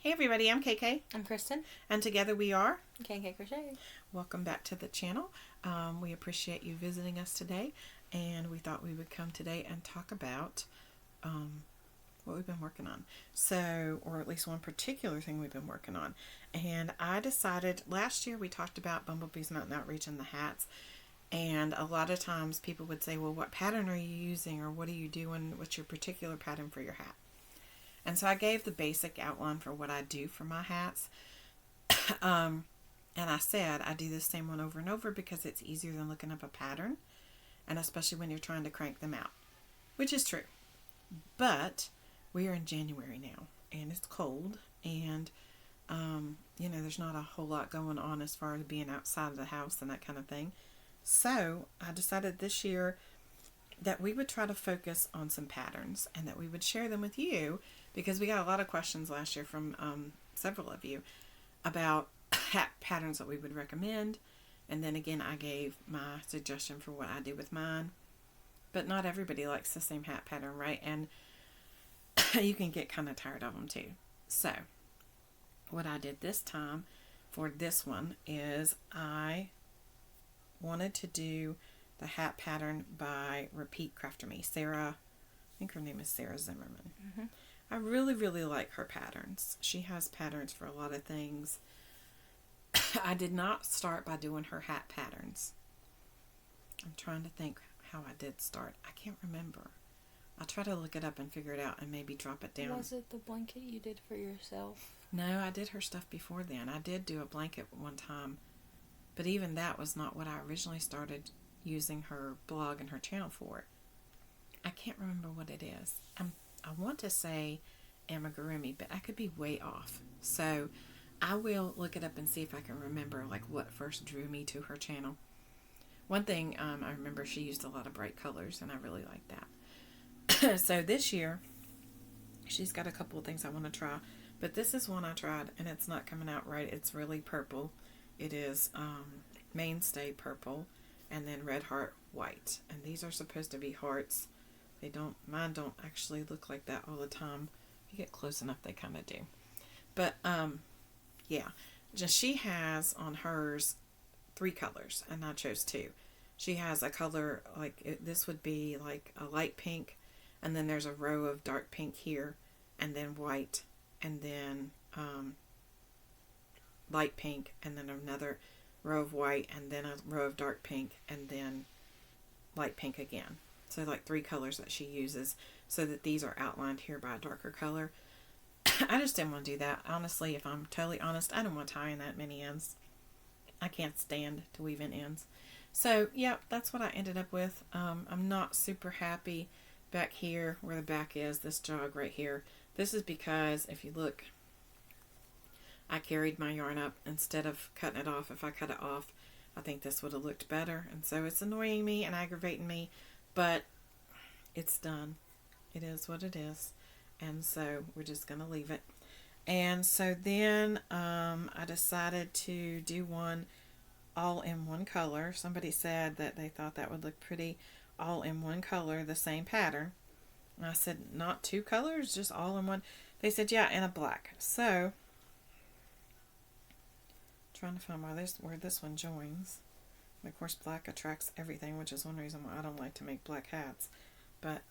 Hey everybody, I'm KK. I'm Kristen. And together we are KK Crochet. Welcome back to the channel. We appreciate you visiting us today, and we thought we would come today and talk about what we've been working on. So, or at least one particular thing we've been working on. And I decided, last year we talked about Bumblebee's Mountain Outreach and the hats. And a lot of times people would say, well, what pattern are you using, or what are you doing? What's your particular pattern for your hat? And so I gave the basic outline for what I do for my hats. And I said I do the same one over and over because it's easier than looking up a pattern. And especially when you're trying to crank them out. Which is true. But we are in January now. And it's cold. And, there's not a whole lot going on as far as being outside of the house and that kind of thing. So I decided this year that we would try to focus on some patterns and that we would share them with you, because we got a lot of questions last year from several of you about hat patterns that we would recommend. And then again, I gave my suggestion for what I do with mine. But not everybody likes the same hat pattern, right? And you can get kind of tired of them too. So what I did this time for this one is I wanted to do the hat pattern by Repeat Crafter Me. Sarah, I think her name is Sarah Zimmerman. Mm-hmm. I really, really like her patterns. She has patterns for a lot of things. I did not start by doing her hat patterns. I'm trying to think how I did start. I can't remember. I'll try to look it up and figure it out and maybe drop it down. Was it the blanket you did for yourself? No, I did her stuff before then. I did do a blanket one time. But even that was not what I originally started using her blog and her channel for. I can't remember what it is. I want to say amigurumi, but I could be way off. So I will look it up and see if I can remember like what first drew me to her channel. One thing I remember, she used a lot of bright colors, and I really like that. So this year, she's got a couple of things I want to try. But this is one I tried, and it's not coming out right. It's really purple. It is mainstay purple, and then red heart white. And these are supposed to be hearts. Mine don't actually look like that all the time. If you get close enough, they kind of do. But, yeah. She has on hers 3 colors, and I chose 2. She has a color, this would be like a light pink, and then there's a row of dark pink here, and then white, and then light pink, and then another row of white, and then a row of dark pink, and then light pink again. So like 3 colors that she uses, so that these are outlined here by a darker color. I just didn't want to do that. Honestly, if I'm totally honest, I don't want to tie in that many ends. I can't stand to weave in ends. So, yeah, that's what I ended up with. I'm not super happy back here where the back is, this jog right here. This is because, if you look, I carried my yarn up instead of cutting it off. If I cut it off, I think this would have looked better. And so it's annoying me and aggravating me, but it's done. It is what it is. And so we're just going to leave it. And so then I decided to do one all in one color. Somebody said that they thought that would look pretty all in one color, the same pattern. And I said, not 2 colors, just all in one. They said, yeah, and a black. So, trying to find where this one joins. And of course, black attracts everything, which is one reason why I don't like to make black hats. But,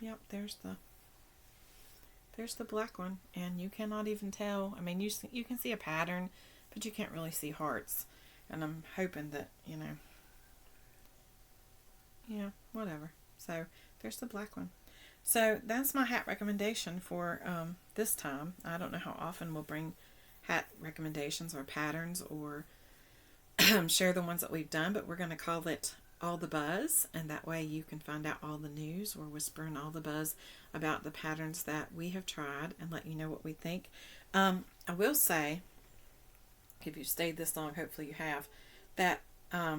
yep, there's the black one, and you cannot even tell. I mean, you can see a pattern, but you can't really see hearts. And I'm hoping that, whatever. So there's the black one. So that's my hat recommendation for this time. I don't know how often we'll bring hat recommendations or patterns or share the ones that we've done, but we're going to call it All the Buzz, and that way you can find out all the news. We're whispering all the buzz about the patterns that we have tried and let you know what we think. I will say, if you've stayed this long, hopefully you have, that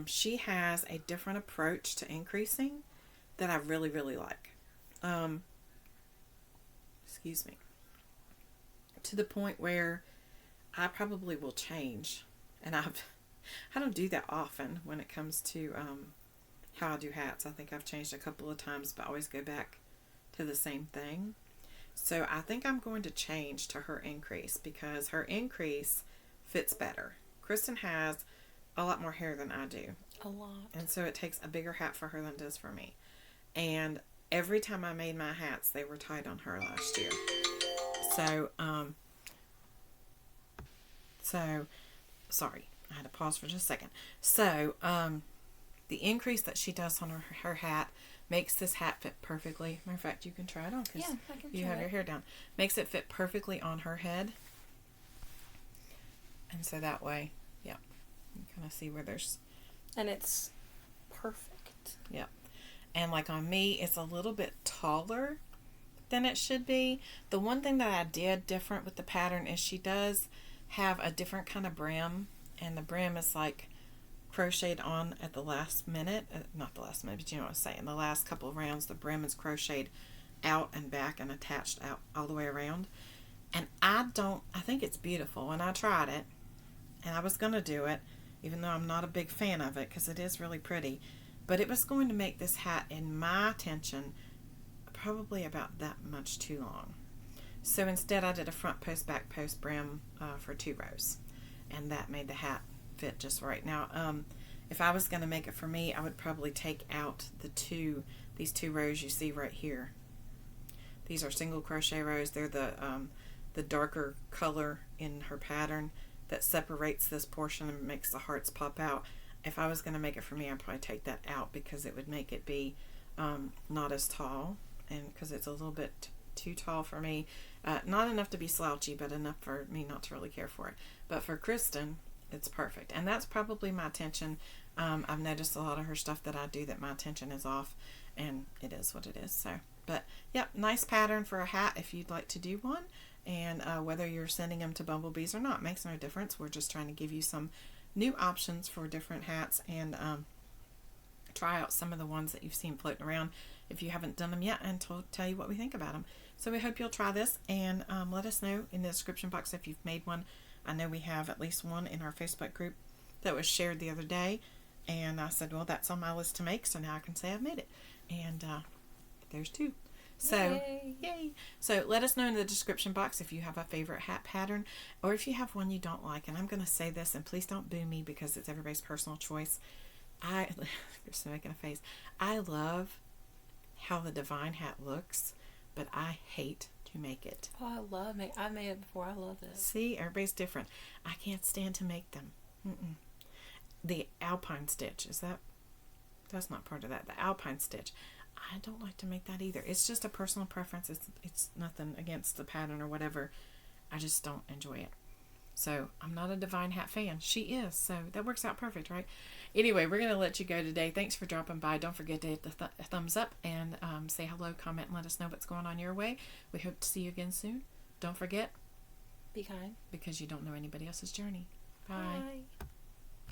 she has a different approach to increasing that I really, really like. Excuse me. To the point where I probably will change, and I don't do that often when it comes to how I do hats. I think I've changed a couple of times, but I always go back to the same thing. So I think I'm going to change to her increase because her increase fits better. Kristen has a lot more hair than I do. A lot. And so it takes a bigger hat for her than it does for me. And every time I made my hats, they were tied on her last year. So, sorry, I had to pause for just a second. So, the increase that she does on her hat makes this hat fit perfectly. Matter of fact, you can try it on because you have your hair down. Makes it fit perfectly on her head. And so that way, yeah, you kind of see where there's... And it's perfect. Yeah. And like on me, it's a little bit taller than it should be. The one thing that I did different with the pattern is she does have a different kind of brim. And the brim is like crocheted on at the last minute. Not the last minute, but you know what I'm saying. The last couple of rounds, the brim is crocheted out and back and attached out all the way around. And I think it's beautiful. And I tried it. And I was going to do it, even though I'm not a big fan of it, because it is really pretty. But it was going to make this hat, in my attention, probably about that much too long. So instead I did a front post, back post brim for 2 rows. And that made the hat fit just right. Now, if I was going to make it for me, I would probably take out these 2 rows you see right here. These are single crochet rows. They're the darker color in her pattern that separates this portion and makes the hearts pop out. If I was going to make it for me, I'd probably take that out because it would make it be not as tall, and because it's a little bit too tall for me. Not enough to be slouchy, but enough for me not to really care for it. But for Kristen, it's perfect. And that's probably my attention. I've noticed a lot of her stuff that I do that my attention is off, and it is what it is. So, but yep, nice pattern for a hat if you'd like to do one. And whether you're sending them to Bumblebees or not makes no difference. We're just trying to give you some new options for different hats and try out some of the ones that you've seen floating around if you haven't done them yet, and tell you what we think about them. So we hope you'll try this and let us know in the description box if you've made one. I know we have at least one in our Facebook group that was shared the other day, and I said, well, that's on my list to make, so now I can say I've made it. And there's 2. So, yay! So let us know in the description box if you have a favorite hat pattern, or if you have one you don't like. And I'm going to say this, and please don't boo me because it's everybody's personal choice. You're still making a face. I love how the Divine hat looks, but I hate to make it. Oh, I love it. I made it before. I love it. See, everybody's different. I can't stand to make them. The Alpine stitch, that's not part of that. The Alpine stitch, I don't like to make that either. It's just a personal preference. It's nothing against the pattern or whatever. I just don't enjoy it. So I'm not a Divine Hat fan. She is, so that works out perfect, right? Anyway, we're going to let you go today. Thanks for dropping by. Don't forget to hit the thumbs up and say hello, comment, and let us know what's going on your way. We hope to see you again soon. Don't forget, be kind, because you don't know anybody else's journey. Bye. Bye.